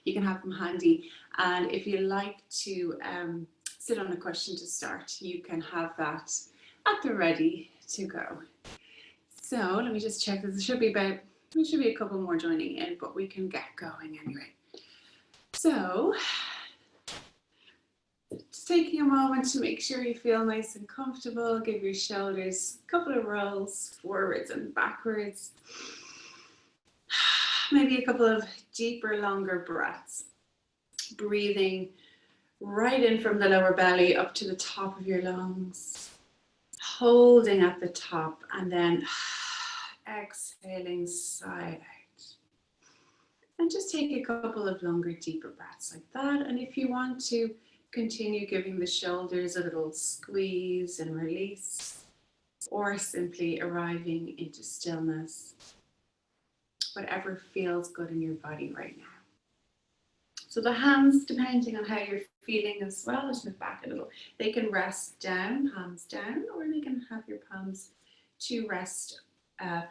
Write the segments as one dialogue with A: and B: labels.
A: you can have them handy. And if you like to sit on a cushion to start, you can have that at the ready to go. So let me just check. There should be a couple more joining in, but we can get going anyway. So just taking a moment to make sure you feel nice and comfortable. Give your shoulders a couple of rolls forwards and backwards. Maybe a couple of deeper, longer breaths. Breathing right in from the lower belly up to the top of your lungs. Holding at the top and then exhaling side out. And just take a couple of longer, deeper breaths like that. And if you want to, continue giving the shoulders a little squeeze and release, or simply arriving into stillness, whatever feels good in your body right now. So the hands, depending on how you're feeling as well, just move back a little. They can rest down, palms down, or they can have your palms to rest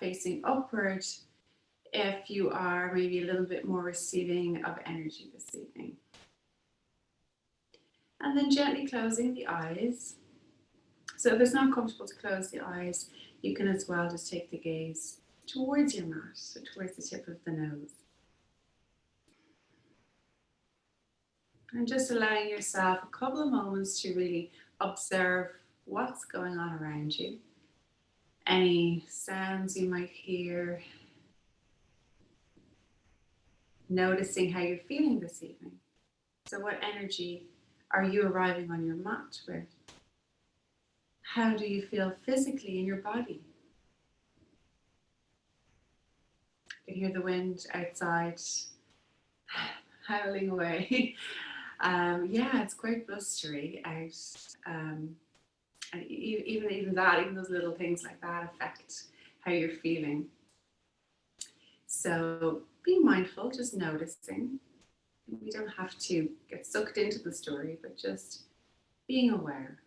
A: facing upward if you are maybe a little bit more receiving of energy this evening. And then gently closing the eyes. So if it's not comfortable to close the eyes, you can as well just take the gaze towards your mat, so towards the tip of the nose. And just allowing yourself a couple of moments to really observe what's going on around you. Any sounds you might hear. Noticing how you're feeling this evening. So what energy are you arriving on your mat with? How do you feel physically in your body? You can hear the wind outside howling away. Yeah, it's quite blustery out. And even those little things like that affect how you're feeling. So being mindful, just noticing. We don't have to get sucked into the story, but just being aware.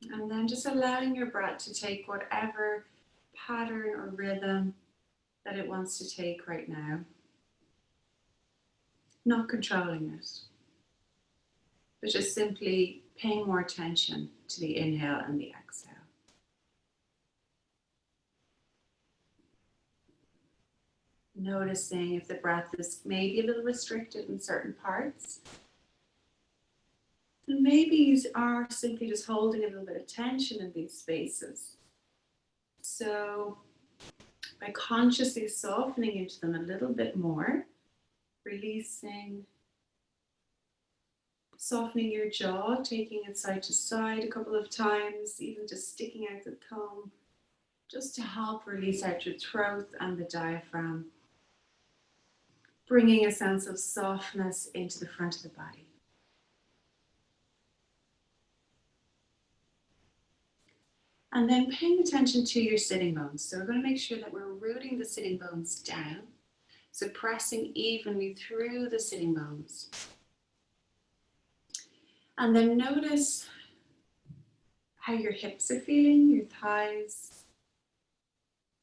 A: And then just allowing your breath to take whatever pattern or rhythm that it wants to take right now. Not controlling it, but just simply paying more attention to the inhale and the exhale. Noticing if the breath is maybe a little restricted in certain parts. And maybe you are simply just holding a little bit of tension in these spaces. So by consciously softening into them a little bit more, releasing, softening your jaw, taking it side to side a couple of times, even just sticking out the tongue, just to help release out your throat and the diaphragm, bringing a sense of softness into the front of the body. And then paying attention to your sitting bones. So we're going to make sure that we're rooting the sitting bones down. So pressing evenly through the sitting bones. And then notice how your hips are feeling, your thighs,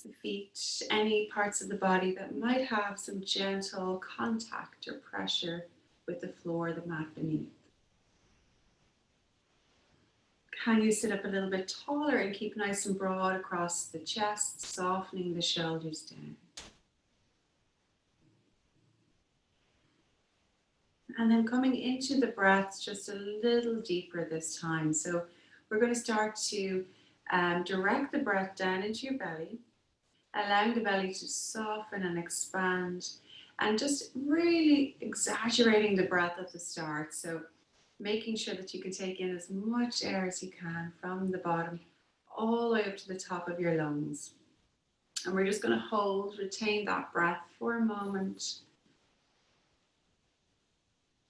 A: the feet, any parts of the body that might have some gentle contact or pressure with the floor, the mat beneath. Can you sit up a little bit taller and keep nice and broad across the chest, softening the shoulders down. And then coming into the breath just a little deeper this time. So we're going to start to direct the breath down into your belly, allowing the belly to soften and expand, and just really exaggerating the breath at the start. So making sure that you can take in as much air as you can from the bottom all the way up to the top of your lungs. And we're just going to retain that breath for a moment.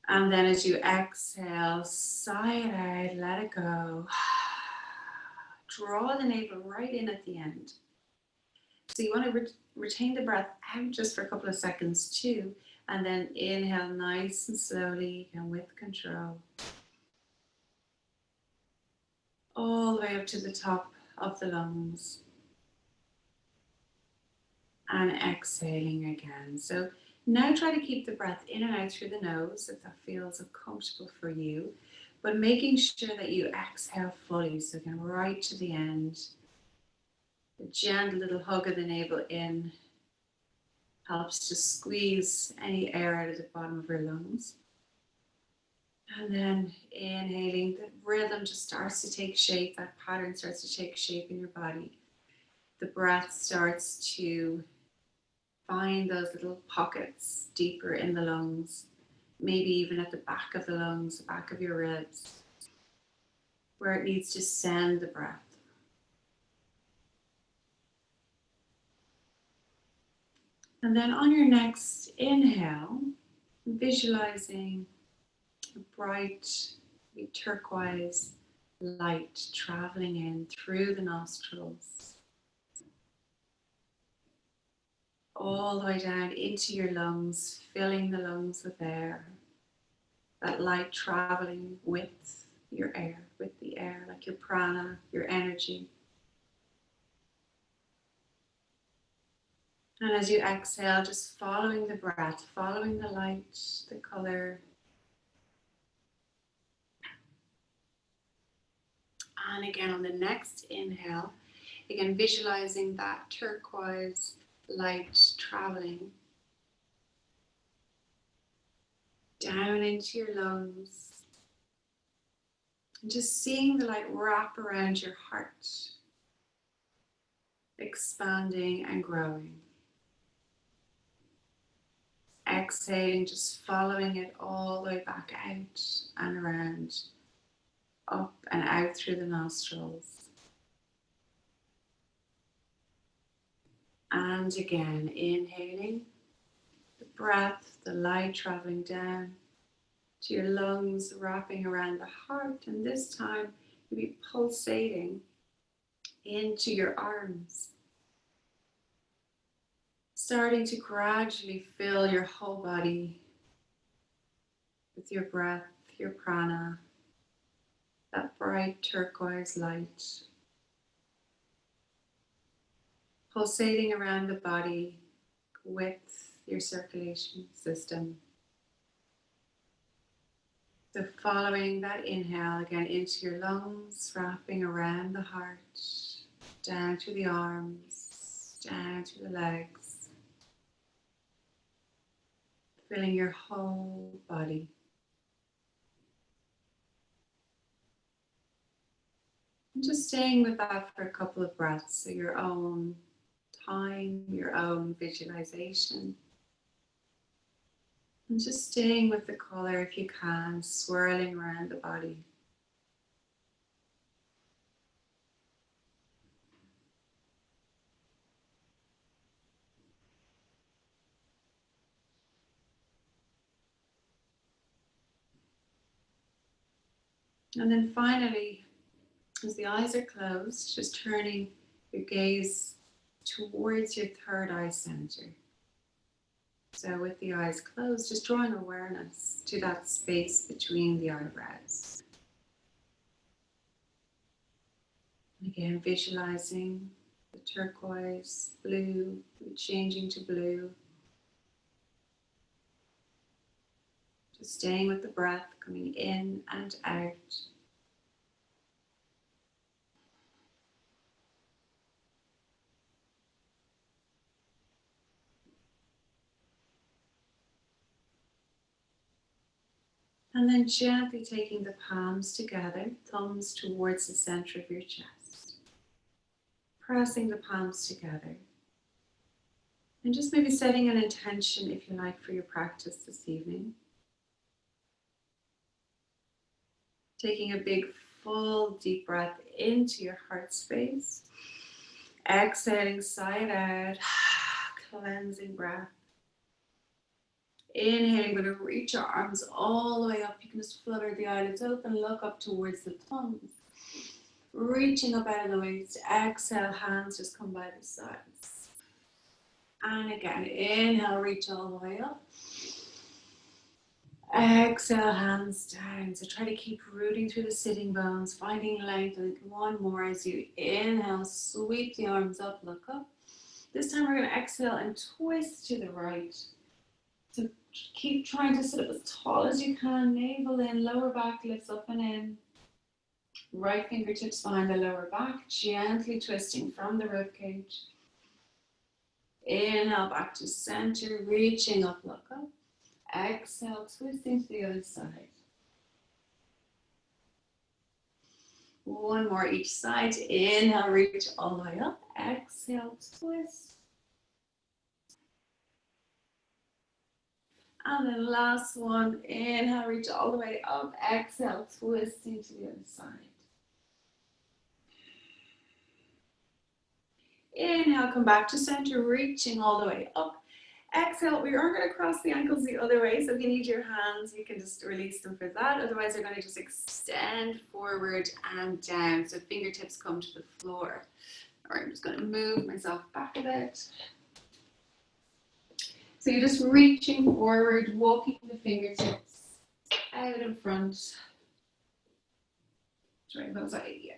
A: And then as you exhale, sigh it out, let it go. Draw the navel right in at the end. So you want to retain the breath out just for a couple of seconds too. And then inhale nice and slowly and with control. All the way up to the top of the lungs. and exhaling again. So now try to keep the breath in and out through the nose if that feels comfortable for you, but making sure that you exhale fully. So again, right to the end. A gentle little hug of the navel in helps to squeeze any air out of the bottom of your lungs. And then inhaling, the rhythm just starts to take shape, that pattern starts to take shape in your body. The breath starts to find those little pockets deeper in the lungs, maybe even at the back of the lungs, the back of your ribs, where it needs to send the breath. And then on your next inhale, visualizing a bright turquoise light traveling in through the nostrils, all the way down into your lungs, filling the lungs with air. That light traveling with your air, with the air, like your prana, your energy. And as you exhale, just following the breath, following the light, the color. And again, on the next inhale, again, visualizing that turquoise light traveling down into your lungs. And just seeing the light wrap around your heart, expanding and growing. Exhaling, just following it all the way back out and around, up and out through the nostrils. And again, inhaling, the breath, the light traveling down to your lungs, wrapping around the heart, and this time you'll be pulsating into your arms, starting to gradually fill your whole body with your breath, your prana, that bright turquoise light, pulsating around the body with your circulation system. So following that inhale again into your lungs, wrapping around the heart, down to the arms, down to the legs, filling your whole body. And just staying with that for a couple of breaths, so your own time, your own visualization. And just staying with the color if you can, swirling around the body. And then finally, as the eyes are closed, just turning your gaze towards your third eye center. So with the eyes closed, just drawing awareness to that space between the eyebrows. And again, visualizing the turquoise, blue, changing to blue. Just staying with the breath, coming in and out. And then gently taking the palms together, thumbs towards the center of your chest. Pressing the palms together. And just maybe setting an intention, if you like, for your practice this evening. Taking a big, full, deep breath into your heart space. Exhaling, sigh it out. Cleansing breath. Inhaling, we're going to reach our arms all the way up. You can just flutter the eyelids open, look up towards the thumbs. Reaching up out of the waist. Exhale, hands just come by the sides. And again, inhale, reach all the way up. Exhale, hands down. So try to keep rooting through the sitting bones, finding length. And one more as you inhale, sweep the arms up, look up. This time we're going to exhale and twist to the right. So keep trying to sit up as tall as you can, navel in, lower back lifts up and in. Right fingertips behind the lower back, gently twisting from the ribcage. Inhale back to center, reaching up, look up. Exhale, twisting to the other side. One more each side. Inhale, reach all the way up. Exhale, twist. And then last one. Inhale, reach all the way up. Exhale, twisting to the other side. Inhale, come back to center, reaching all the way up. Exhale, we are going to cross the ankles the other way, so if you need your hands, you can just release them for that. Otherwise, you're going to just extend forward and down, so fingertips come to the floor. All right, I'm just going to move myself back a bit. So you're just reaching forward, walking the fingertips out in front. Try those out, yeah.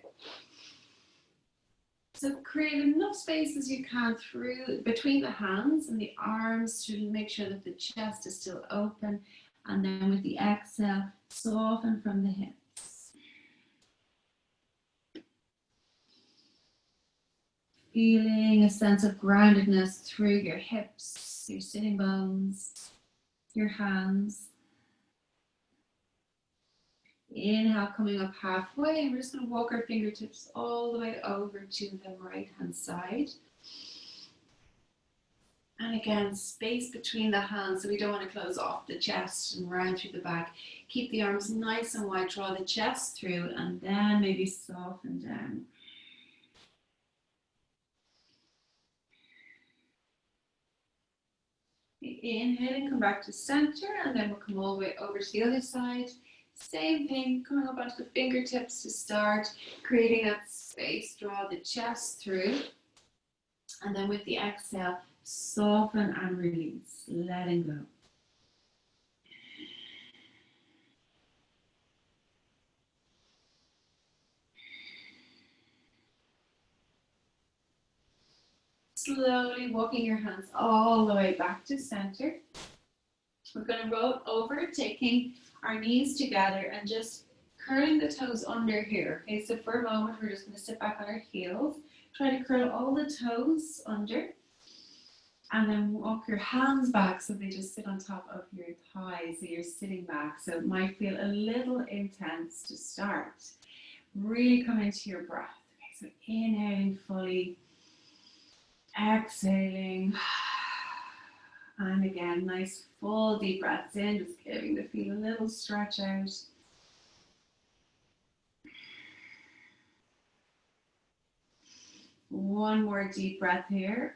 A: So create enough space as you can through between the hands and the arms to make sure that the chest is still open. And then with the exhale, soften from the hips. Feeling a sense of groundedness through your hips, your sitting bones, your hands. Inhale, coming up halfway, and we're just going to walk our fingertips all the way over to the right hand side. And again, space between the hands, so we don't want to close off the chest and round through the back. Keep the arms nice and wide, draw the chest through, and then maybe soften down. Inhaling, come back to center, and then we'll come all the way over to the other side. Same thing, coming up onto the fingertips to start, creating that space, draw the chest through. And then with the exhale, soften and release, letting go. Slowly walking your hands all the way back to center. We're going to roll over, taking our knees together and just curling the toes under here. Okay, so for a moment, we're just going to sit back on our heels. Try to curl all the toes under. And then walk your hands back so they just sit on top of your thighs, so you're sitting back. So it might feel a little intense to start. Really come into your breath. Okay, so inhaling fully, exhaling. And again, nice full deep breaths in, just giving the feet a little stretch out. One more deep breath here.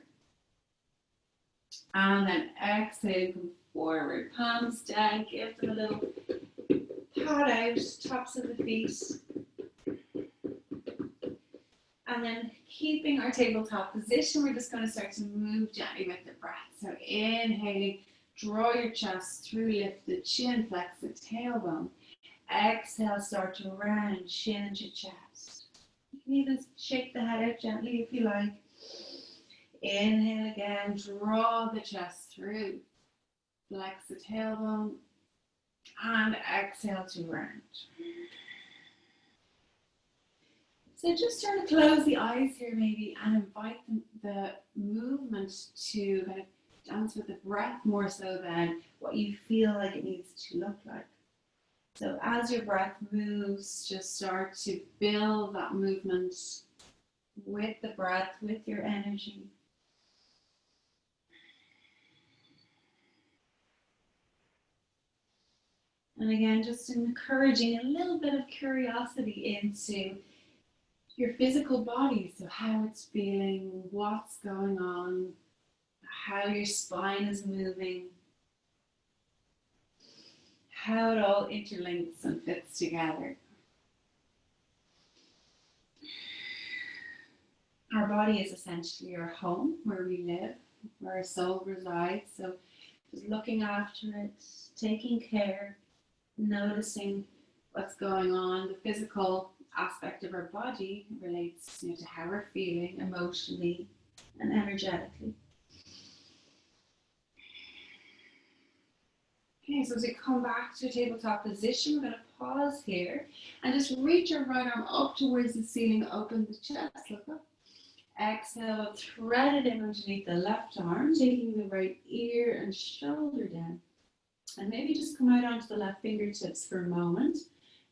A: And then exhale, come forward, palms down, give them a little pat out, tops of the feet. And then keeping our tabletop position, we're just going to start to move gently with the breath. So inhaling, draw your chest through, lift the chin, flex the tailbone. Exhale, start to round, chin into chest. You can even shake the head out gently if you like. Inhale again, draw the chest through, flex the tailbone, and exhale to round. So just try to close the eyes here maybe and invite the movement to kind of dance with the breath more so than what you feel like it needs to look like. So as your breath moves, just start to build that movement with the breath, with your energy. And again, just encouraging a little bit of curiosity into your physical body, so how it's feeling, what's going on, how your spine is moving, how it all interlinks and fits together. Our body is essentially our home, where we live, where our soul resides, so just looking after it, taking care, noticing what's going on. The physical aspect of our body relates to how we're feeling emotionally and energetically. Okay, so as we come back to a tabletop position, we're going to pause here and just reach your right arm up towards the ceiling, open the chest, look up. Exhale, thread it in underneath the left arm, taking the right ear and shoulder down. And maybe just come out onto the left fingertips for a moment.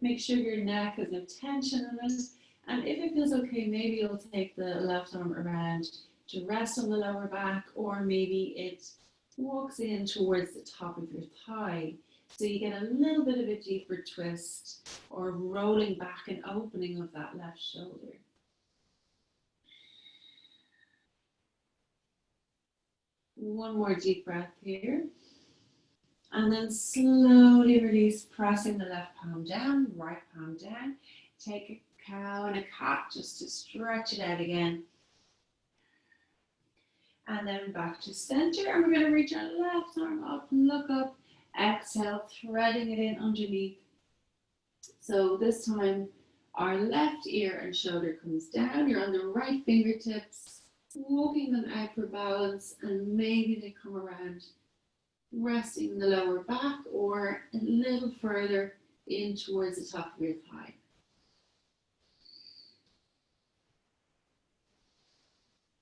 A: Make sure your neck has no tension in it. And if it feels okay, maybe you'll take the left arm around to rest on the lower back, or maybe it walks in towards the top of your thigh. So you get a little bit of a deeper twist or rolling back and opening of that left shoulder. One more deep breath here. And then slowly release, pressing the left palm down, right palm down. Take a cow and a cat just to stretch it out again. And then back to center. And we're going to reach our left arm up and look up. Exhale, threading it in underneath. So this time, our left ear and shoulder comes down. You're on the right fingertips, walking them out for balance, and maybe they come around, resting in the lower back or a little further in towards the top of your thigh.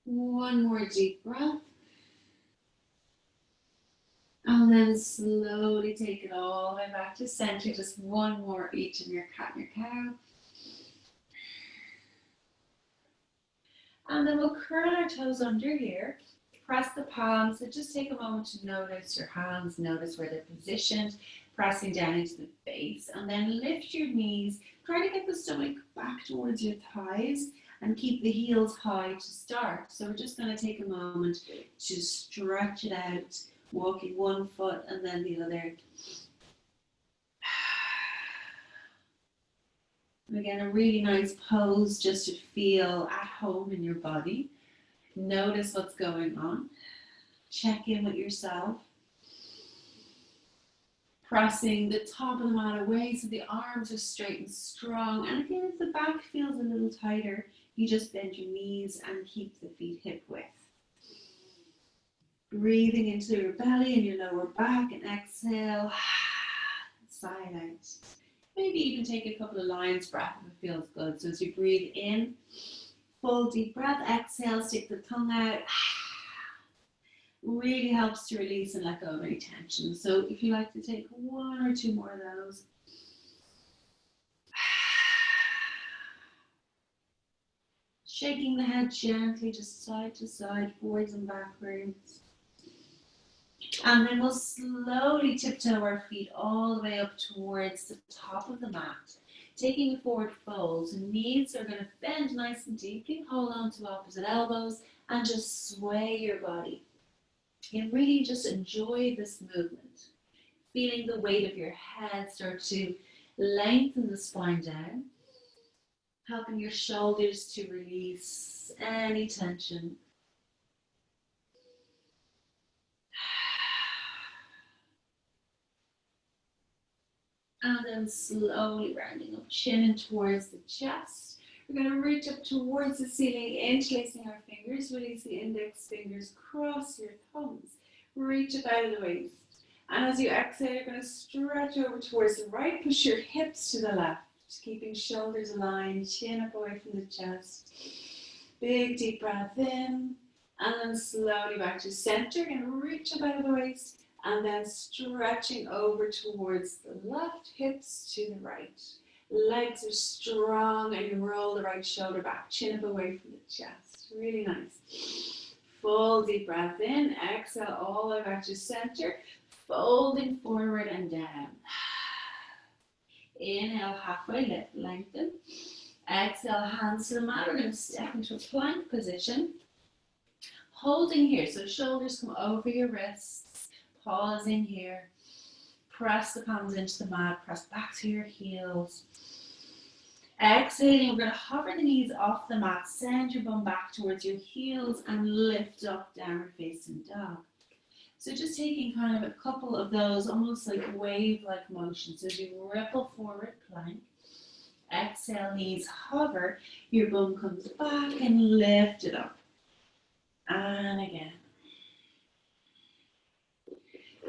A: One more deep breath. And then slowly take it all the way back to center. Just one more each in your cat and your cow. And then we'll curl our toes under here. Press the palms. So just take a moment to notice your hands. Notice where they're positioned. Pressing down into the base. And then lift your knees. Try to get the stomach back towards your thighs. And keep the heels high to start. So we're just going to take a moment to stretch it out. Walking one foot and then the other. And again, a really nice pose just to feel at home in your body. Notice what's going on. Check in with yourself. Pressing the top of the mat away so the arms are straight and strong. And again, if the back feels a little tighter, you just bend your knees and keep the feet hip width. Breathing into your belly and your lower back, and exhale, sigh out. Maybe even take a couple of lion's breath if it feels good. So as you breathe in, full deep breath, exhale, stick the tongue out. Really helps to release and let go of any tension. So if you like to take one or two more of those. Shaking the head gently, just side to side, forwards and backwards. And then we'll slowly tiptoe our feet all the way up towards the top of the mat. Taking a forward fold. So knees are going to bend nice and deeply. Hold on to opposite elbows and just sway your body. And really just enjoy this movement. Feeling the weight of your head start to lengthen the spine down. Helping your shoulders to release any tension. And then slowly rounding up, chin in towards the chest. We're going to reach up towards the ceiling, interlacing our fingers. Release the index fingers, cross your thumbs. Reach up out of the waist. And as you exhale, you're going to stretch over towards the right. Push your hips to the left. Just keeping shoulders aligned, chin up away from the chest. Big deep breath in. And then slowly back to center. And reach up out of the waist. And then stretching over towards the left, hips to the right. Legs are strong and you roll the right shoulder back, chin up away from the chest. Really nice. Full deep breath in. Exhale all the way back to center. Folding forward and down. Inhale, halfway lift, lengthen. Exhale, hands to the mat. We're going to step into a plank position. Holding here, so shoulders come over your wrists. Pause in here. Press the palms into the mat. Press back to your heels. Exhaling, we're going to hover the knees off the mat. Send your bum back towards your heels and lift up, downward facing dog. So just taking kind of a couple of those, almost like wave-like motions. So as you ripple forward, plank. Exhale, knees hover. Your bum comes back and lift it up. And again.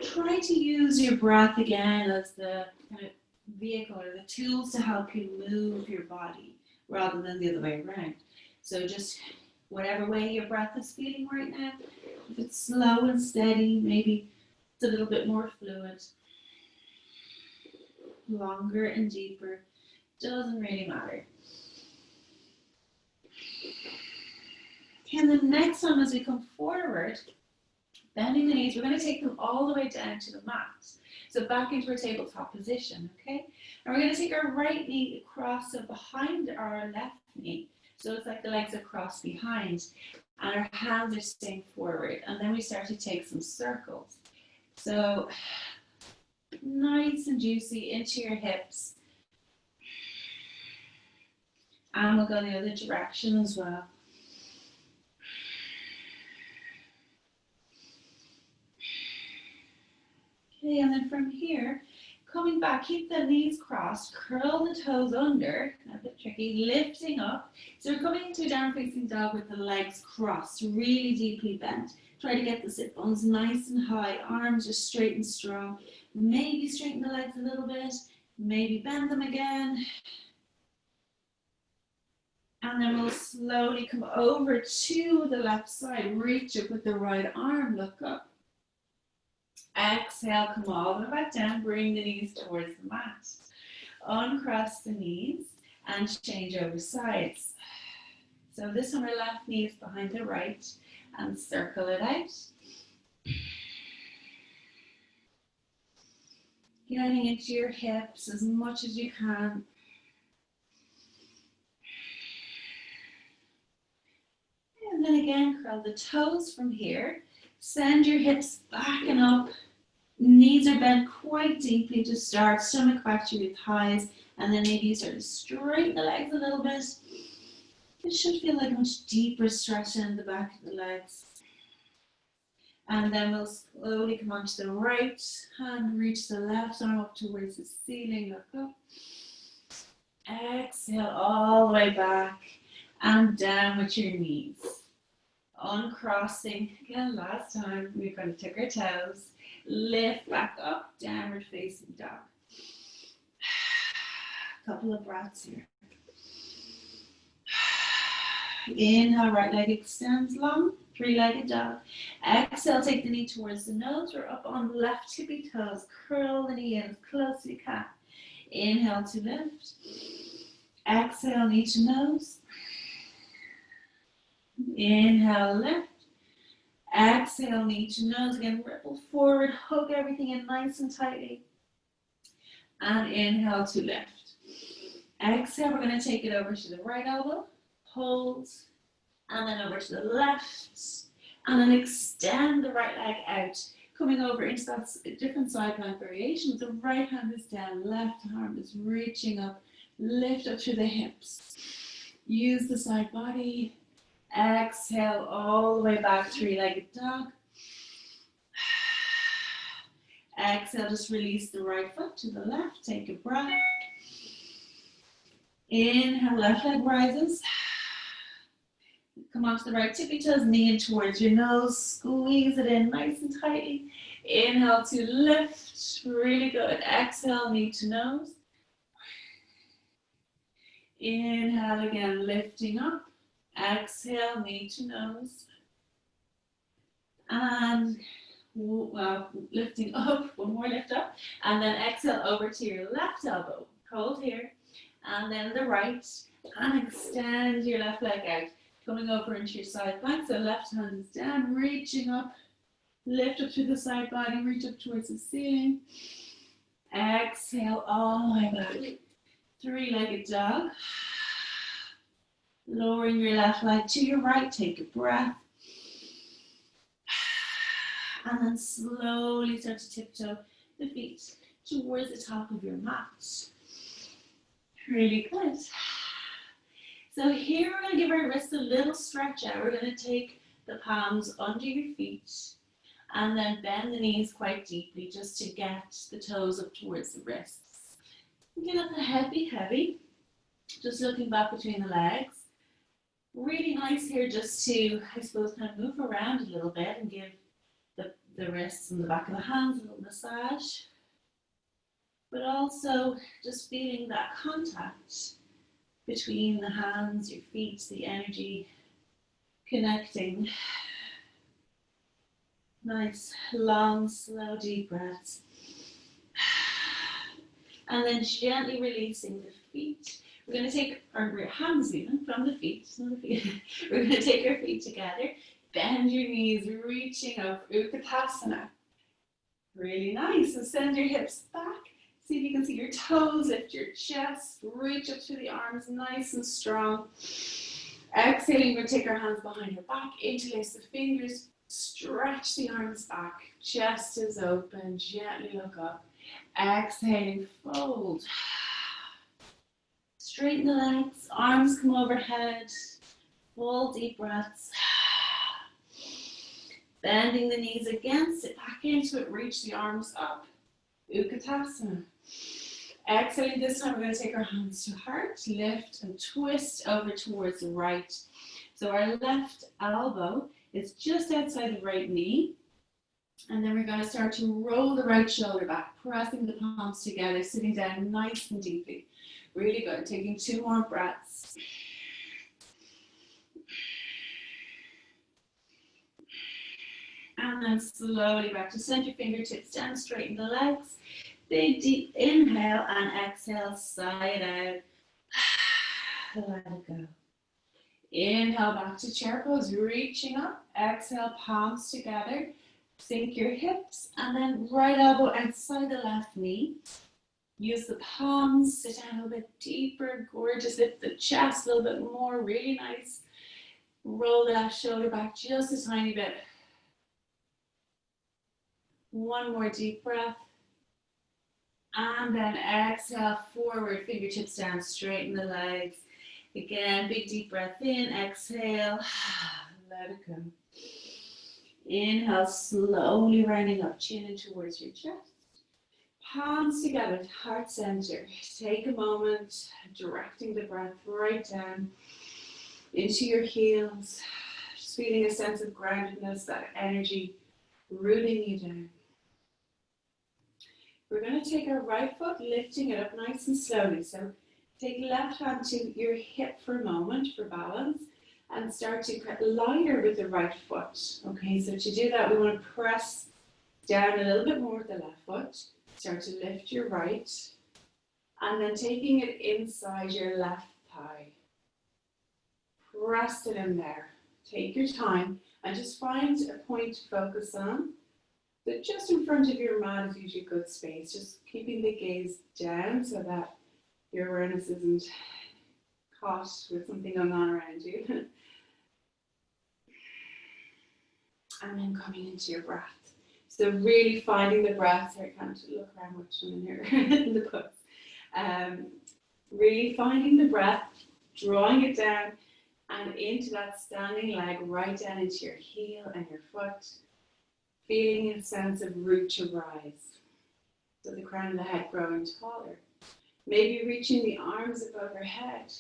A: Try to use your breath again as the kind of vehicle or the tools to help you move your body rather than the other way around. So just whatever way your breath is feeling right now, if it's slow and steady, maybe it's a little bit more fluid, longer and deeper, doesn't really matter. And the next time as we come forward, bending the knees, we're going to take them all the way down to the mat. So back into our tabletop position, okay? And we're going to take our right knee across, so behind our left knee. So it's like the legs are crossed behind, and our hands are staying forward. And then we start to take some circles. So nice and juicy into your hips. And we'll go the other direction as well. Okay, and then from here, coming back, keep the knees crossed, curl the toes under, a bit tricky, lifting up. So we're coming into a down facing dog with the legs crossed, really deeply bent. Try to get the sit bones nice and high, arms are straight and strong. Maybe straighten the legs a little bit, maybe bend them again. And then we'll slowly come over to the left side, reach up with the right arm, look up. Exhale, come all the way back down, bring the knees towards the mat. Uncross the knees and change over sides. So this time our left knee is behind the right and circle it out. Getting into your hips as much as you can. And then again, curl the toes from here. Send your hips back and up. Knees are bent quite deeply to start. Stomach back to your thighs. And then maybe you start to straighten the legs a little bit. It should feel like a much deeper stretch in the back of the legs. And then we'll slowly come onto the right hand, reach the left arm up towards the ceiling, look up. Exhale all the way back and down with your knees. Uncrossing, again last time, we're going to tuck our toes, lift back up, downward facing dog. A couple of breaths here. Inhale, right leg extends long, three-legged dog. Exhale, take the knee towards the nose. We're up on the left tippy toes. Curl the knee in as close as you can. Inhale to lift. Exhale, knee to nose. Inhale, lift. Exhale, knee to nose. Again, ripple forward. Hug everything in nice and tightly. And inhale to lift. Exhale, we're going to take it over to the right elbow. Hold, and then over to the left, and then extend the right leg out, coming over into that different side plank variation. The right hand is down, left arm is reaching up, lift up through the hips. Use the side body. Exhale all the way back, three-legged dog. Exhale, just release the right foot to the left, take a breath. Inhale, left leg rises. Come onto the right tippy toes, knee in towards your nose, squeeze it in nice and tightly. Inhale to lift, really good. Exhale, knee to nose. Inhale again, lifting up. Exhale, knee to nose. And lifting up, one more lift up. And then exhale over to your left elbow. Hold here. And then the right. And extend your left leg out. Coming over into your side plank, so left hand is down, reaching up, lift up through the side body, reach up towards the ceiling. Exhale all the way back. Three-legged dog. Lowering your left leg to your right, take a breath. And then slowly start to tiptoe the feet towards the top of your mat. Really good. So here we're going to give our wrists a little stretch out. We're going to take the palms under your feet and then bend the knees quite deeply just to get the toes up towards the wrists. You get up the heavy, just looking back between the legs.
B: Really nice here just to, I suppose, kind of move around a little bit and give the wrists and the back of the hands a little massage. But also just feeling that contact between the hands, your feet, the energy connecting. Nice, long, slow, deep breaths. And then gently releasing the feet. We're going to take our hands even from the feet, not the feet. We're going to take our feet together, bend your knees, reaching up, Utkatasana. Really nice. So send your hips back. See if you can see your toes, lift your chest, reach up through the arms, nice and strong. Exhaling, we're going to take our hands behind your back, interlace the fingers, stretch the arms back, chest is open, gently look up. Exhaling, fold. Straighten the legs, arms come overhead, full deep breaths. Bending the knees again, sit back into it, reach the arms up. Utkatasana. Exhaling, this time we're going to take our hands to heart, lift and twist over towards the right. So our left elbow is just outside the right knee. And then we're going to start to roll the right shoulder back, pressing the palms together, sitting down nice and deeply. Really good. Taking 2 more breaths. And then slowly back to center, fingertips down, straighten the legs. Big deep inhale and exhale, sigh it out. Let it go. Inhale back to chair pose, reaching up. Exhale, palms together. Sink your hips and then right elbow outside the left knee. Use the palms, sit down a little bit deeper, gorgeous. Lift the chest a little bit more, really nice. Roll the left shoulder back just a tiny bit. One more deep breath. And then exhale, forward, fingertips down, straighten the legs. Again, big deep breath in, exhale, let it go. Inhale, slowly rounding up, chin in towards your chest. Palms together, heart center. Take a moment, directing the breath right down into your heels. Just feeling a sense of groundedness, that energy rooting you down. We're going to take our right foot, lifting it up nice and slowly. So take left hand to your hip for a moment for balance and start to get lighter with the right foot. Okay, so to do that, we want to press down a little bit more with the left foot. Start to lift your right and then taking it inside your left thigh. Press it in there. Take your time and just find a point to focus on. So just in front of your mat is usually a good space. Just keeping the gaze down so that your awareness isn't caught with something going on around you. And then coming into your breath. So really finding the breath. Sorry, I can't look around much in here in the pose. Really finding the breath, drawing it down and into that standing leg, right down into your heel and your foot. Feeling a sense of root to rise. So the crown of the head growing taller. Maybe reaching the arms above your head.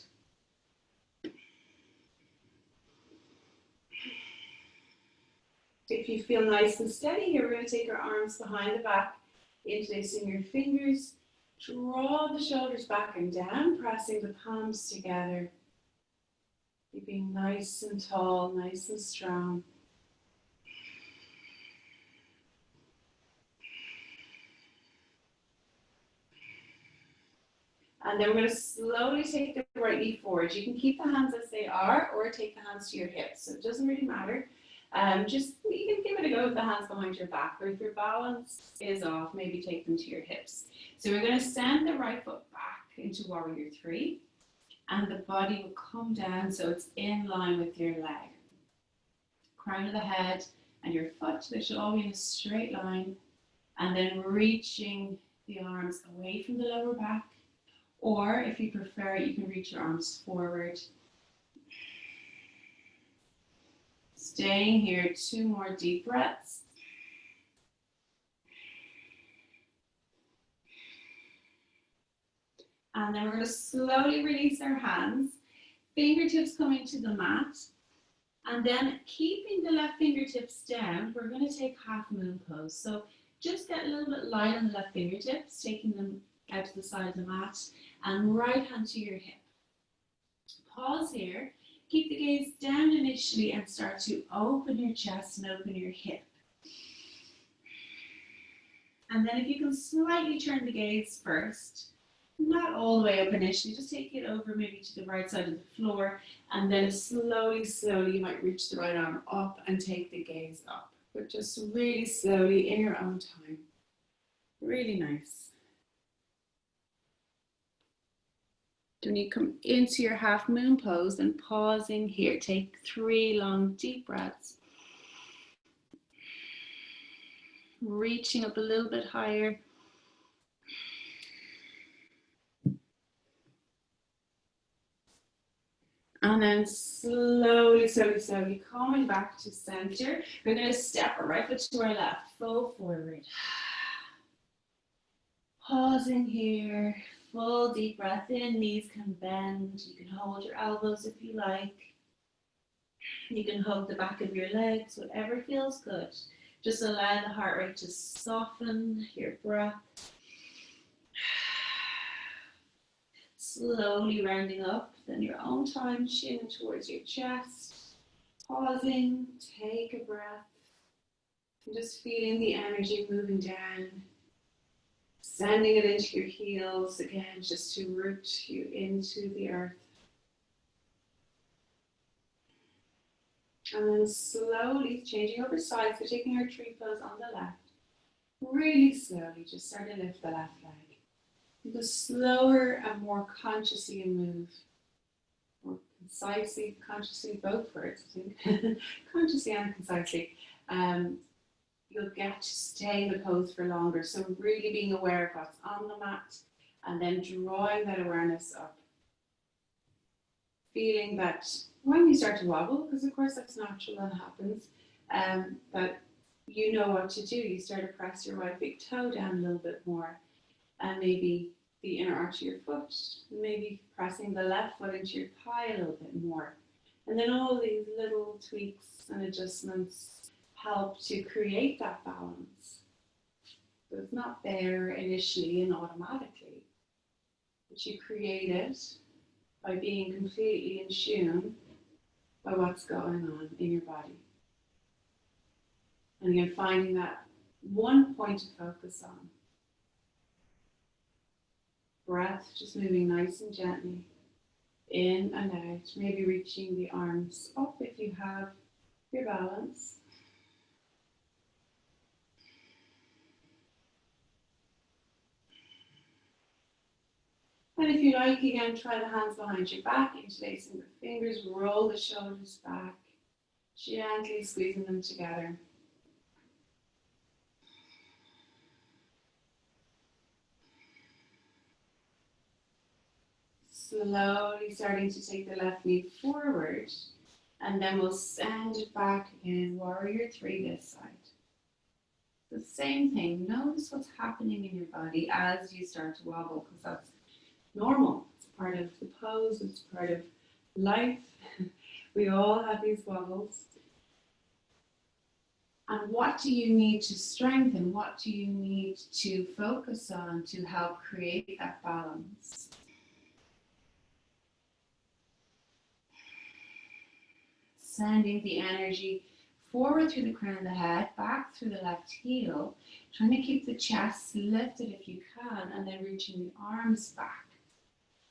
B: If you feel nice and steady here, we're going to take our arms behind the back, interlacing your fingers. Draw the shoulders back and down, pressing the palms together. Keeping nice and tall, nice and strong. And then we're going to slowly take the right knee forward. You can keep the hands as they are or take the hands to your hips. So it doesn't really matter. Just you can give it a go with the hands behind your back. Or if your balance is off, maybe take them to your hips. So we're going to send the right foot back into Warrior 3. And the body will come down so it's in line with your leg. Crown of the head and your foot, they should all be in a straight line. And then reaching the arms away from the lower back. Or if you prefer, you can reach your arms forward. Staying here, 2 more deep breaths. And then we're going to slowly release our hands. Fingertips coming to the mat. And then keeping the left fingertips down, we're going to take half moon pose. So just get a little bit light on the left fingertips, taking them out to the side of the mat, and right hand to your hip. Pause here. Keep the gaze down initially and start to open your chest and open your hip. And then if you can slightly turn the gaze first, not all the way up initially, just take it over maybe to the right side of the floor, and then slowly, slowly you might reach the right arm up and take the gaze up, but just really slowly in your own time. Really nice. When you come into your half moon pose and pausing here, take 3 long deep breaths. Reaching up a little bit higher. And then slowly, slowly, slowly coming back to center. We're going to step our right foot to our left, full forward. Pausing here, full deep breath in, knees can bend. You can hold your elbows if you like. You can hug the back of your legs, whatever feels good. Just allow the heart rate to soften your breath. Slowly rounding up, then your own time, chin towards your chest. Pausing, take a breath. And just feeling the energy moving down. Sending it into your heels, again, just to root you into the earth. And then slowly changing over sides, so taking our tree pose on the left. Really slowly, just start to lift the left leg. Just slower and more consciously you move. More concisely, consciously, both words, I think. Consciously and concisely. You'll get to stay in the pose for longer. So really being aware of what's on the mat and then drawing that awareness up. Feeling that when you start to wobble, because of course that's natural and happens, that you know what to do. You start to press your right big toe down a little bit more, and maybe the inner arch of your foot, maybe pressing the left foot into your thigh a little bit more. And then all these little tweaks and adjustments help to create that balance. So it's not there initially and automatically, but you create it by being completely in tune by what's going on in your body. And again, finding that one point to focus on. Breath, just moving nice and gently, in and out, maybe reaching the arms up if you have your balance. And if you like, again, try the hands behind your back, interlacing the fingers, roll the shoulders back, gently squeezing them together. Slowly starting to take the left knee forward, and then we'll send it back again, warrior 3 this side. The same thing, notice what's happening in your body as you start to wobble, because that's normal. It's part of the pose, it's part of life. We all have these wobbles. And what do you need to strengthen? What do you need to focus on to help create that balance? Sending the energy forward through the crown of the head, back through the left heel, trying to keep the chest lifted if you can, and then reaching the arms back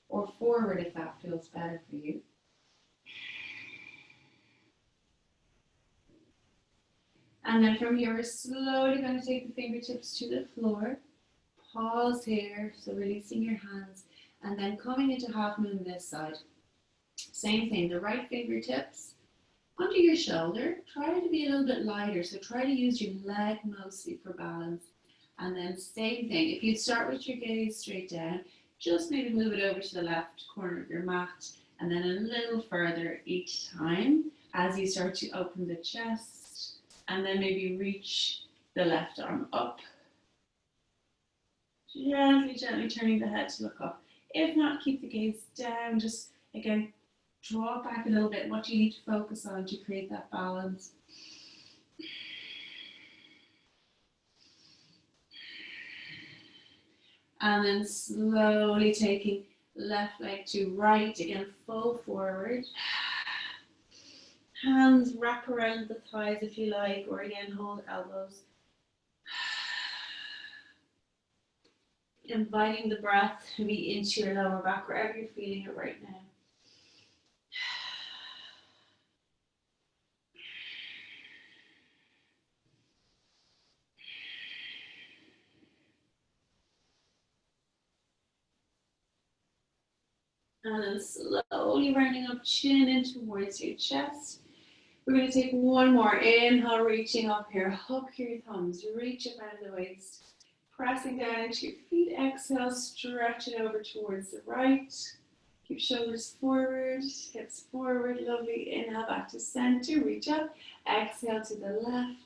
B: or forward if that feels better for you. And then from here, we're slowly going to take the fingertips to the floor. Pause here, so releasing your hands, and then coming into half moon this side. Same thing, the right fingertips under your shoulder. Try to be a little bit lighter, so try to use your leg mostly for balance. And then same thing, if you start with your gaze straight down, just maybe move it over to the left corner of your mat, and then a little further each time as you start to open the chest, and then maybe reach the left arm up. Gently, gently turning the head to look up. If not, keep the gaze down, just again, draw it back a little bit. What do you need to focus on to create that balance? And then slowly taking left leg to right, again, full forward. Hands wrap around the thighs if you like, or again, hold elbows. Inviting the breath to be into your lower back, wherever you're feeling it right now. And then slowly rounding up, chin in towards your chest. We're going to take one more. Inhale, reaching up here. Hook your thumbs. Reach up out of the waist. Pressing down into your feet. Exhale, stretch it over towards the right. Keep shoulders forward, hips forward. Lovely. Inhale, back to center. Reach up. Exhale to the left.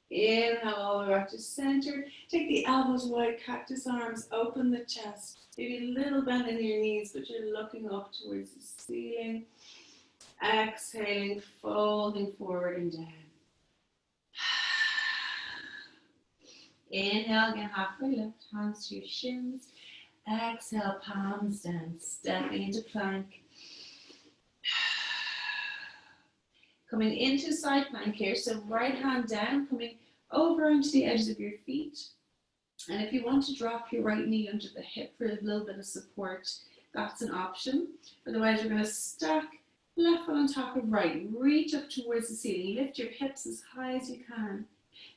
B: Inhale all the way back to center. Take the elbows wide, cactus arms, open the chest. Maybe a little bend in your knees, but you're looking up towards the ceiling. Exhaling, folding forward and down. Inhale, again, halfway lift, hands to your shins. Exhale, palms down, stepping into plank. Coming into side plank here, so right hand down, coming over onto the edges of your feet. And if you want to drop your right knee under the hip for a little bit of support, that's an option. Otherwise, we're going to stack left foot on top of right. Reach up towards the ceiling. Lift your hips as high as you can.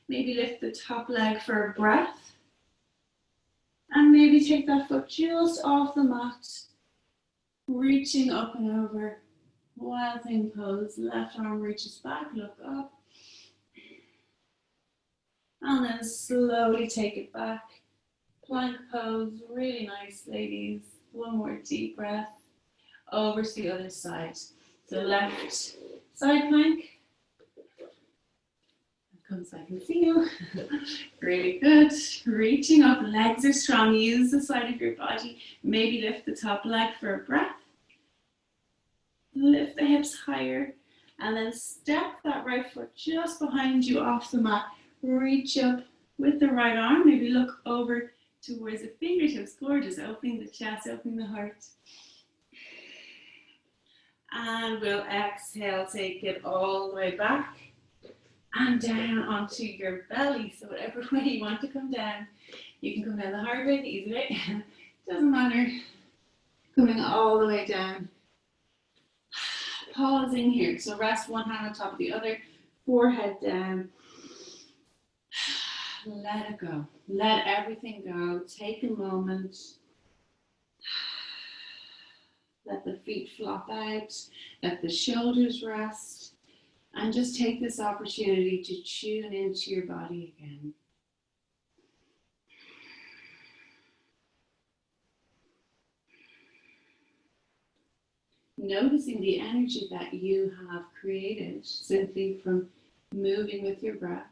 B: Maybe lift the top leg for a breath. And maybe take that foot just off the mat. Reaching up and over. Wild thing pose. Left arm reaches back, look up. And then slowly take it back. Plank pose. Really nice, ladies. One more deep breath. Over to the other side. So left side plank. Come so I can see you. Really good. Reaching up, legs are strong. Use the side of your body. Maybe lift the top leg for a breath. Lift the hips higher. And then step that right foot just behind you off the mat. Reach up with the right arm. Maybe look over towards the fingertips. Gorgeous. Opening the chest, opening the heart. And we'll exhale, take it all the way back and down onto your belly. So whatever way you want to come down, you can come down the hard way, the easy way, doesn't matter. Coming all the way down. Pausing here. So rest one hand on top of the other, forehead down. Let it go. Let everything go. Take a moment. Let the feet flop out, let the shoulders rest, and just take this opportunity to tune into your body again. Noticing the energy that you have created simply from moving with your breath.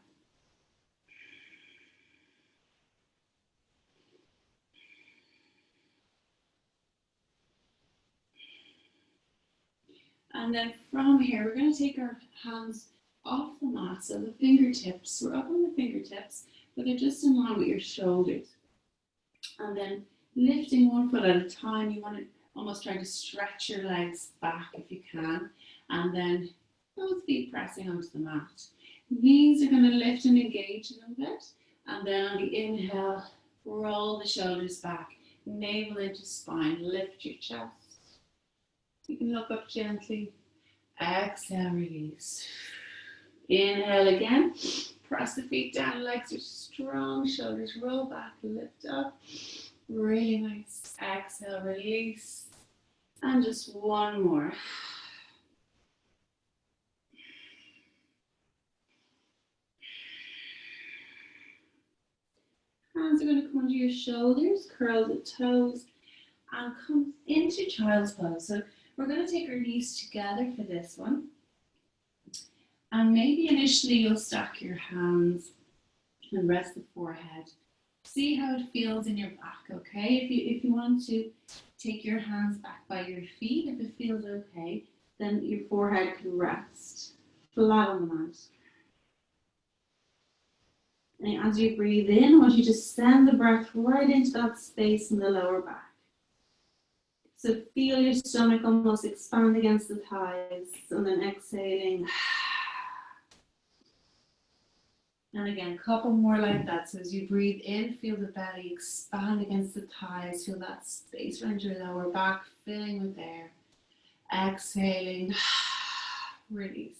B: And then from here, we're going to take our hands off the mat. So the fingertips, we're up on the fingertips, but they're just in line with your shoulders. And then lifting one foot at a time, you want to almost try to stretch your legs back if you can. And then both feet pressing onto the mat. Knees are going to lift and engage a little bit. And then on the inhale, roll the shoulders back. Navel into spine. Lift your chest. You can look up gently. Exhale, release. Inhale again. Press the feet down. Legs are strong. Shoulders roll back. Lift up. Really nice. Exhale, release. And just one more. Hands are going to come under your shoulders. Curl the toes. And come into child's pose. So we're going to take our knees together for this one. And maybe initially you'll stack your hands and rest the forehead. See how it feels in your back, okay? If you want to Take your hands back by your feet if it feels okay. Then your forehead can rest flat on the mat. And as you breathe in, I want you to send the breath right into that space in the lower back. So feel your stomach almost expand against the thighs, and then exhaling. And again, a couple more like that. So as you breathe in, feel the belly expand against the thighs. Feel that space around your lower back filling with air. Exhaling, release.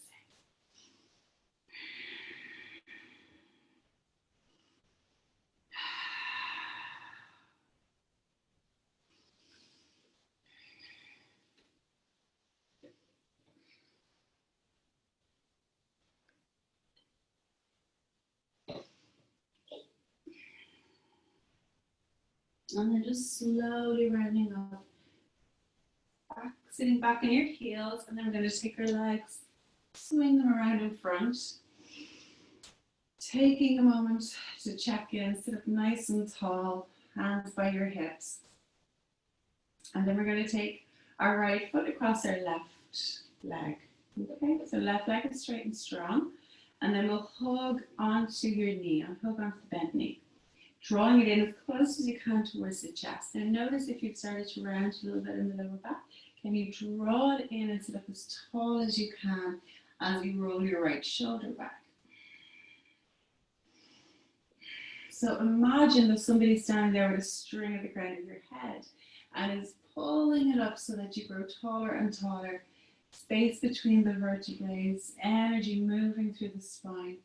B: And then just slowly rounding up. Back, sitting back on your heels, and then we're going to take our legs, swing them around in front. Taking a moment to check in, sit up nice and tall, hands by your hips. And then we're going to take our right foot across our left leg. Okay, so left leg is straight and strong. And then we'll hug onto your knee, and hug onto the bent knee. Drawing it in as close as you can towards the chest. Now notice if you've started to round a little bit in the lower back, can you draw it in and sit up as tall as you can as you roll your right shoulder back. So imagine that somebody's standing there with a string at the ground of your head and is pulling it up so that you grow taller and taller. Space between the vertebrae, energy moving through the spine.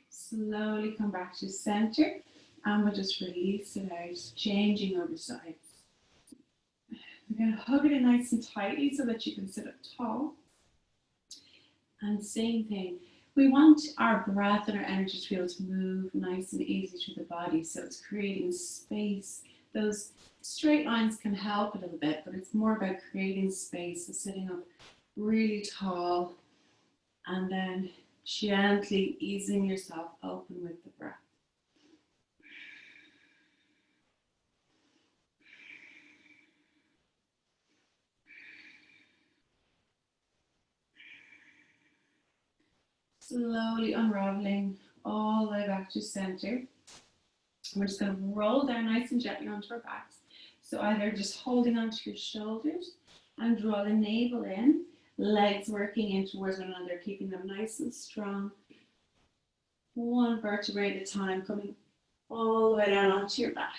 B: Slowly come back to center, and we'll just release it out, changing over sides. We're going to hug it in nice and tightly so that you can sit up tall. And same thing, we want our breath and our energy to be able to move nice and easy through the body, so it's creating space. Those straight lines can help a little bit, but it's more about creating space and sitting up really tall, and then gently easing yourself open with the breath. Slowly unraveling all the way back to center. We're just going to roll down nice and gently onto our backs. So either just holding onto your shoulders and draw the navel in, legs working in towards one another, keeping them nice and strong. One vertebrae at a time, coming all the way down onto your back.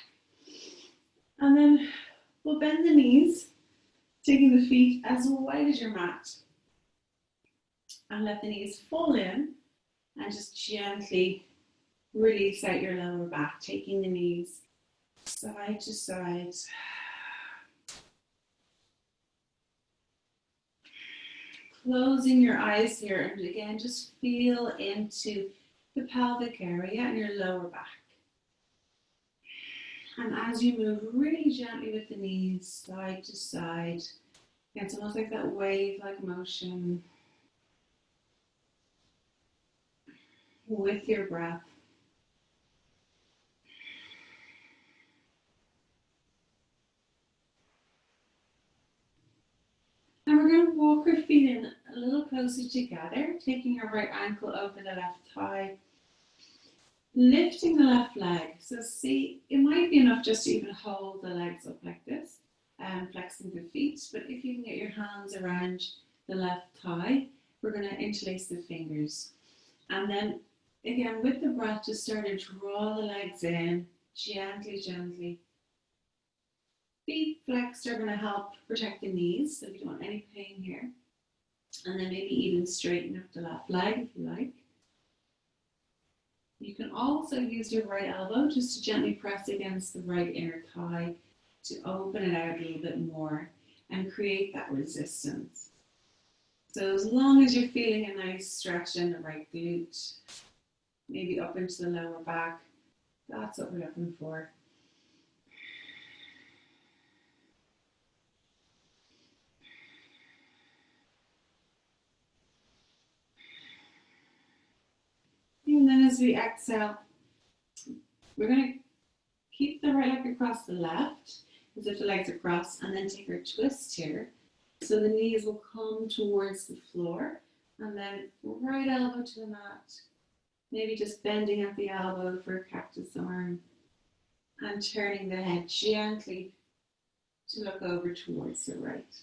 B: And then we'll bend the knees, taking the feet as wide as your mat. And let the knees fall in and just gently release out your lower back, taking the knees side to side. Closing your eyes here, and again, just feel into the pelvic area and your lower back. And as you move really gently with the knees side to side, it's almost like that wave-like motion with your breath. And we're going to walk our feet in a little closer together, taking your right ankle over the left thigh, lifting the left leg. So see, it might be enough just to even hold the legs up like this, flexing the feet. But if you can get your hands around the left thigh, we're going to interlace the fingers. And then again, with the breath, just start to draw the legs in, gently, gently. Feet flexed are going to help protect the knees, so you don't want any pain here. And then maybe even straighten up the left leg if you like. You can also use your right elbow just to gently press against the right inner thigh to open it out a little bit more and create that resistance. So as long as you're feeling a nice stretch in the right glute, maybe up into the lower back, that's what we're looking for. And then as we exhale, We're going to keep the right leg across the left, as if the legs are crossed, and then take our twist here. So the knees will come towards the floor, and then right elbow to the mat. Maybe just bending at the elbow for a cactus arm, and turning the head gently to look over towards the right.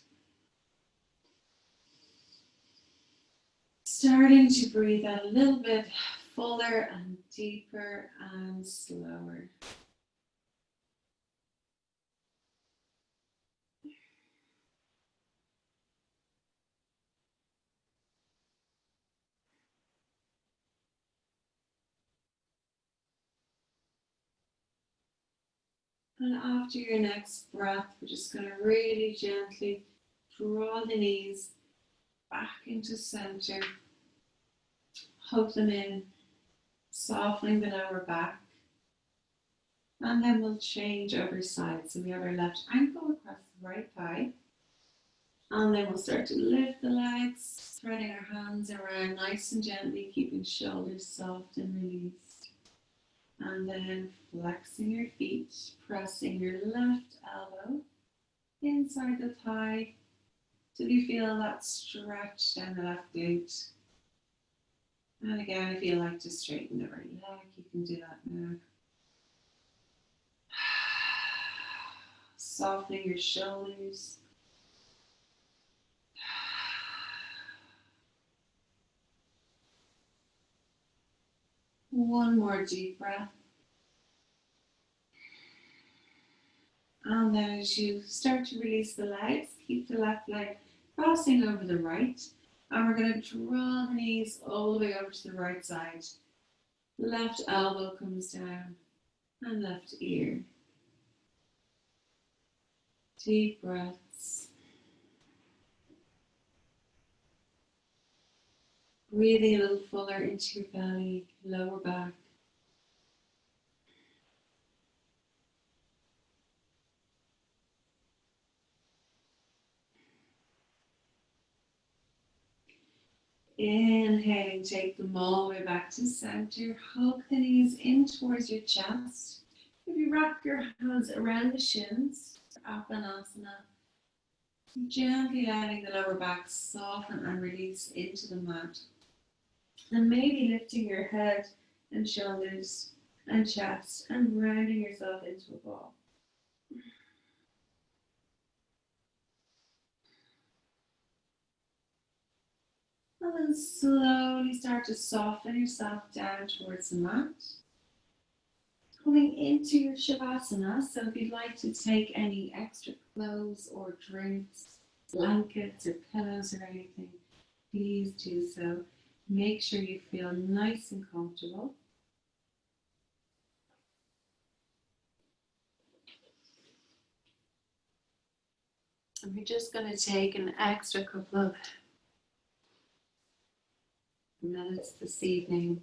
B: Starting to breathe out a little bit fuller and deeper and slower. And after your next breath, we're just going to really gently draw the knees back into center. Hug them in, softening the lower back. And then we'll change over sides. So we have our left ankle across the right thigh. And then we'll start to lift the legs, threading our hands around nice and gently, keeping shoulders soft and released. And then flexing your feet, pressing your left elbow inside the thigh till you feel that stretch down the left glute. And again, if you like to straighten the right leg, you can do that now. Softening your shoulders. One more deep breath. And then as you start to release the legs, keep the left leg crossing over the right. And we're going to draw the knees all the way over to the right side. Left elbow comes down and left ear. Deep breaths. Breathing a little fuller into your belly, lower back. Inhaling, take them all the way back to center. Hug the knees in towards your chest. If you wrap your hands around the shins, Apanasana, gently letting the lower back soften and release into the mat. And maybe lifting your head and shoulders and chest and rounding yourself into a ball. And then slowly start to soften yourself down towards the mat. Coming into your Shavasana, so if you'd like to take any extra clothes or drinks, blankets or pillows or anything, please do so. Make sure you feel nice and comfortable. And we're just going to take an extra couple of minutes this evening,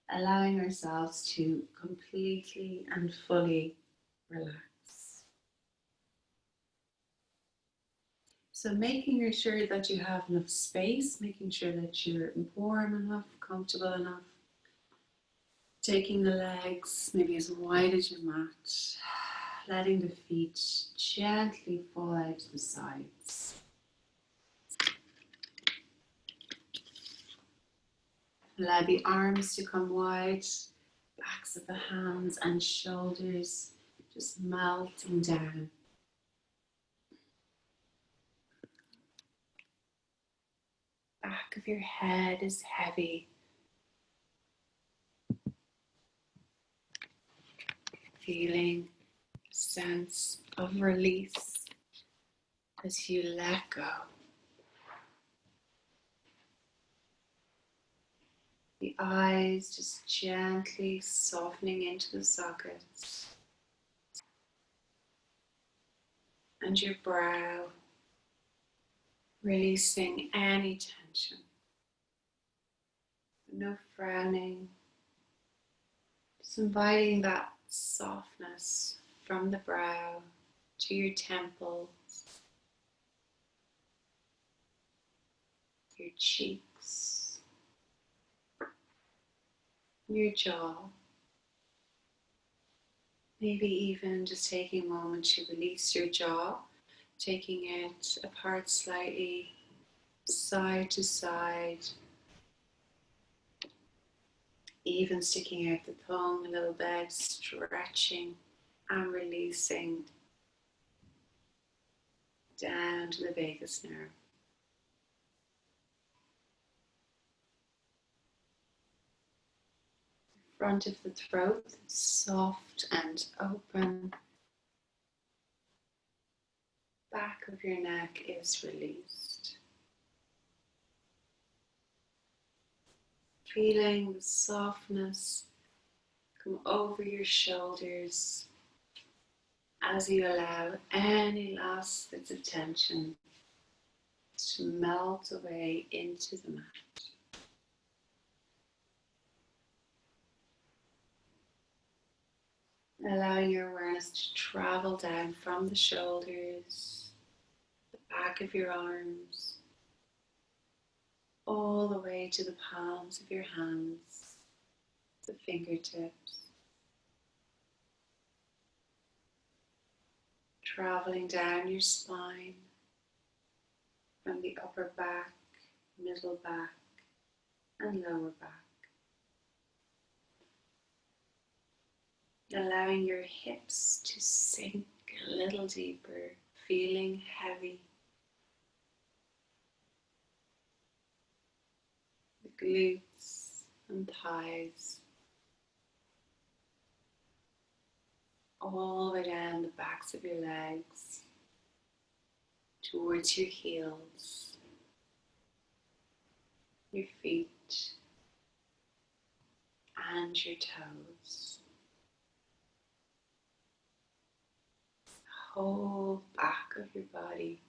B: allowing ourselves to completely and fully relax. So making sure that you have enough space, making sure that you're warm enough, comfortable enough. Taking the legs maybe as wide as your mat, letting the feet gently fall out to the sides. Allow the arms to come wide, backs of the hands and shoulders just melting down. Back of your head is heavy. Feeling a sense of release as you let go. The eyes just gently softening into the sockets. And your brow, releasing any tension. No frowning. Just inviting that softness from the brow to your temples, your cheeks, your jaw.
A: Maybe even just taking a moment to release your jaw, taking it apart slightly, side to side, even sticking out the tongue a little bit, stretching and releasing down to the vagus nerve. Front of the throat, soft and open. Back of your neck is released. Feeling the softness come over your shoulders as you allow any last bits of tension to melt away into the mat. Allowing your awareness to travel down from the shoulders, the back of your arms, all the way to the palms of your hands, the fingertips. Traveling down your spine from the upper back, middle back, and lower back. Allowing your hips to sink a little deeper, feeling heavy. The glutes and thighs, all the way down the backs of your legs, towards your heels, your feet, and your toes. Whole back of your body,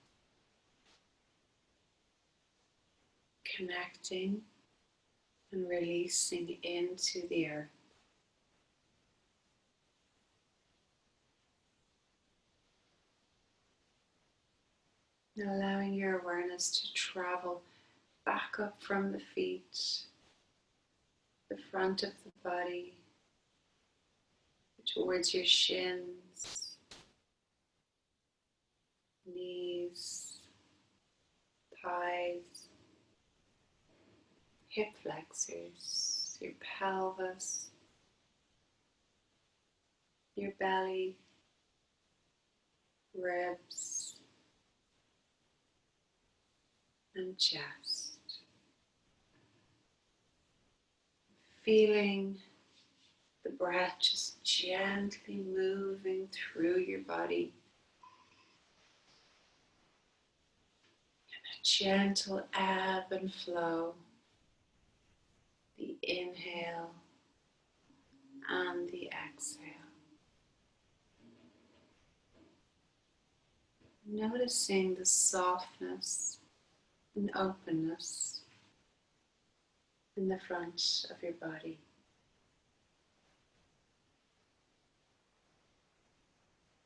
A: connecting and releasing into the earth. Allowing your awareness to travel back up from the feet, the front of the body, towards your shins, knees, thighs, hip flexors, your pelvis, your belly, ribs, and chest. Feeling the breath just gently moving through your body. A gentle ebb and flow. The inhale and the exhale. Noticing the softness and openness in the front of your body.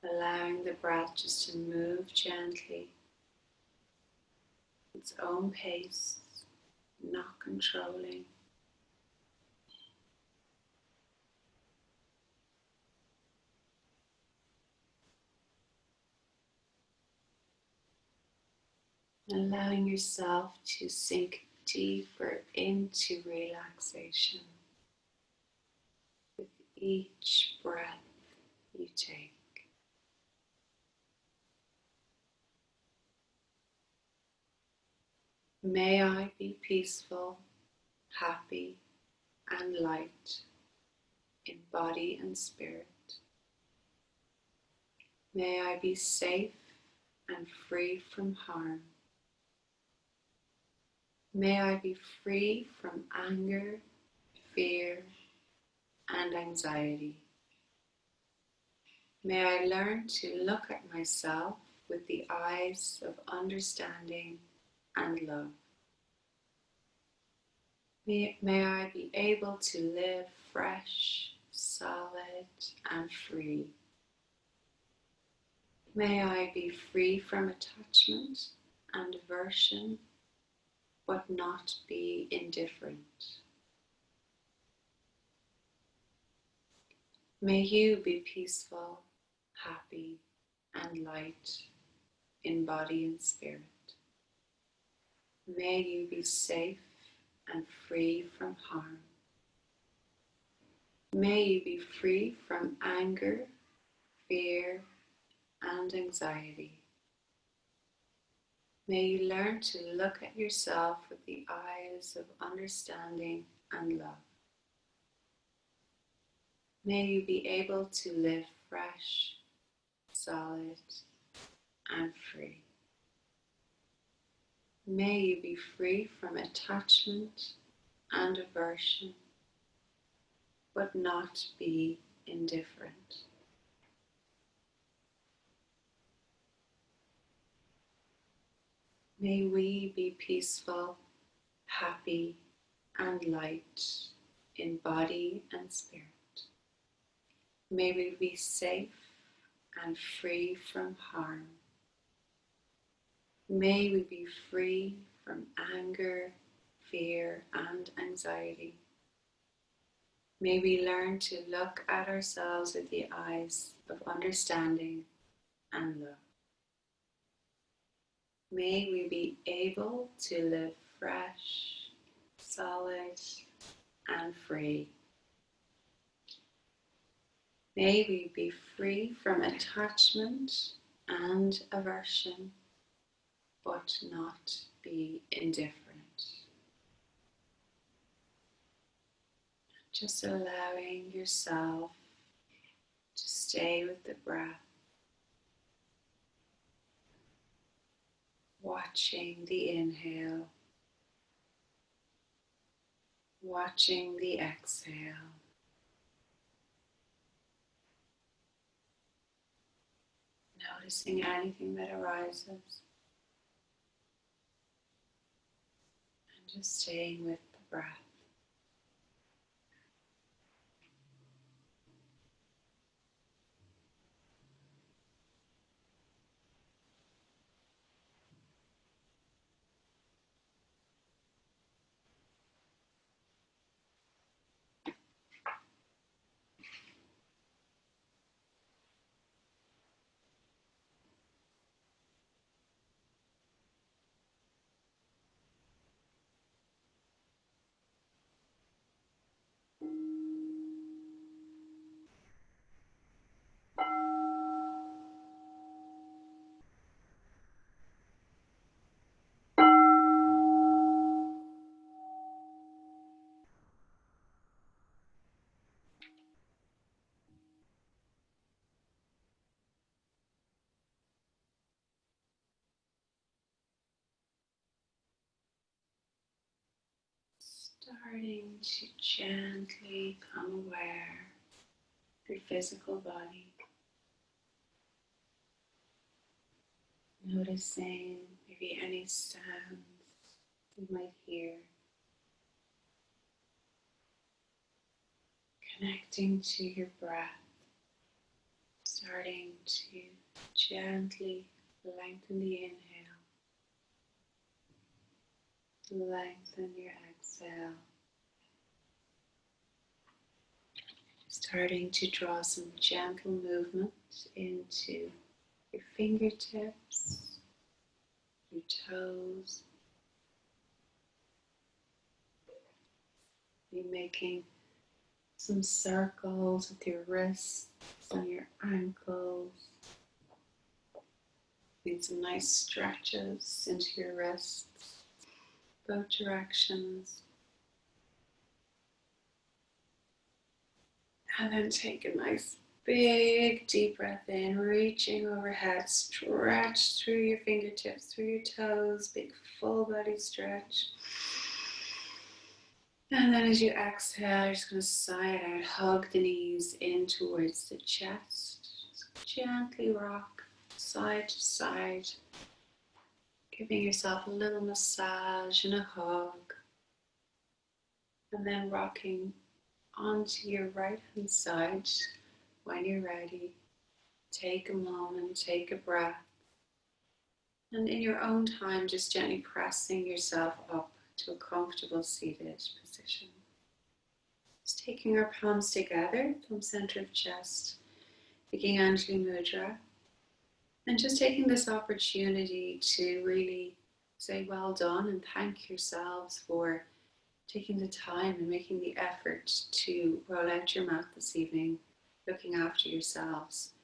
A: Allowing the breath just to move gently, its own pace, not controlling. Allowing yourself to sink deeper into relaxation with each breath you take. May I be peaceful, happy, and light in body and spirit. May I be safe and free from harm. May I be free from anger, fear, and anxiety. May I learn to look at myself with the eyes of understanding and love. May I be able to live fresh, solid, and free. May I be free from attachment and aversion, but not be indifferent. May you be peaceful, happy, and light in body and spirit. May you be safe and free from harm. May you be free from anger, fear, and anxiety. May you learn to look at yourself with the eyes of understanding and love. May you be able to live fresh, solid, and free. May you be free from attachment and aversion, but not be indifferent. May we be peaceful, happy, and light in body and spirit. May we be safe and free from harm. May we be free from anger, fear, and anxiety. May we learn to look at ourselves with the eyes of understanding and love. May we be able to live fresh, solid, and free. May we be free from attachment and aversion, but not be indifferent. Just allowing yourself to stay with the breath, watching the inhale, watching the exhale. Noticing anything that arises, and just staying with the breath. Starting to gently become aware of your physical body. Noticing maybe any sounds you might hear. Connecting to your breath. Starting to gently lengthen the inhale. Lengthen your exhale. Starting to draw some gentle movement into your fingertips, your toes. You're making some circles with your wrists and your ankles. Doing some nice stretches into your wrists, both directions. And then take a nice big deep breath in, reaching overhead, stretch through your fingertips, through your toes, big full body stretch. And then as you exhale, you're just going to sigh it out, hug the knees in towards the chest. Just gently rock side to side, giving yourself a little massage and a hug. And then rocking onto your right hand side. When you're ready, take a moment, take a breath. And in your own time, just gently pressing yourself up to a comfortable seated position. Just taking our palms together, thumb center of chest, taking Anjali Mudra, and just taking this opportunity to really say well done and thank yourselves for taking the time and making the effort to roll out your mat this evening, looking after yourselves.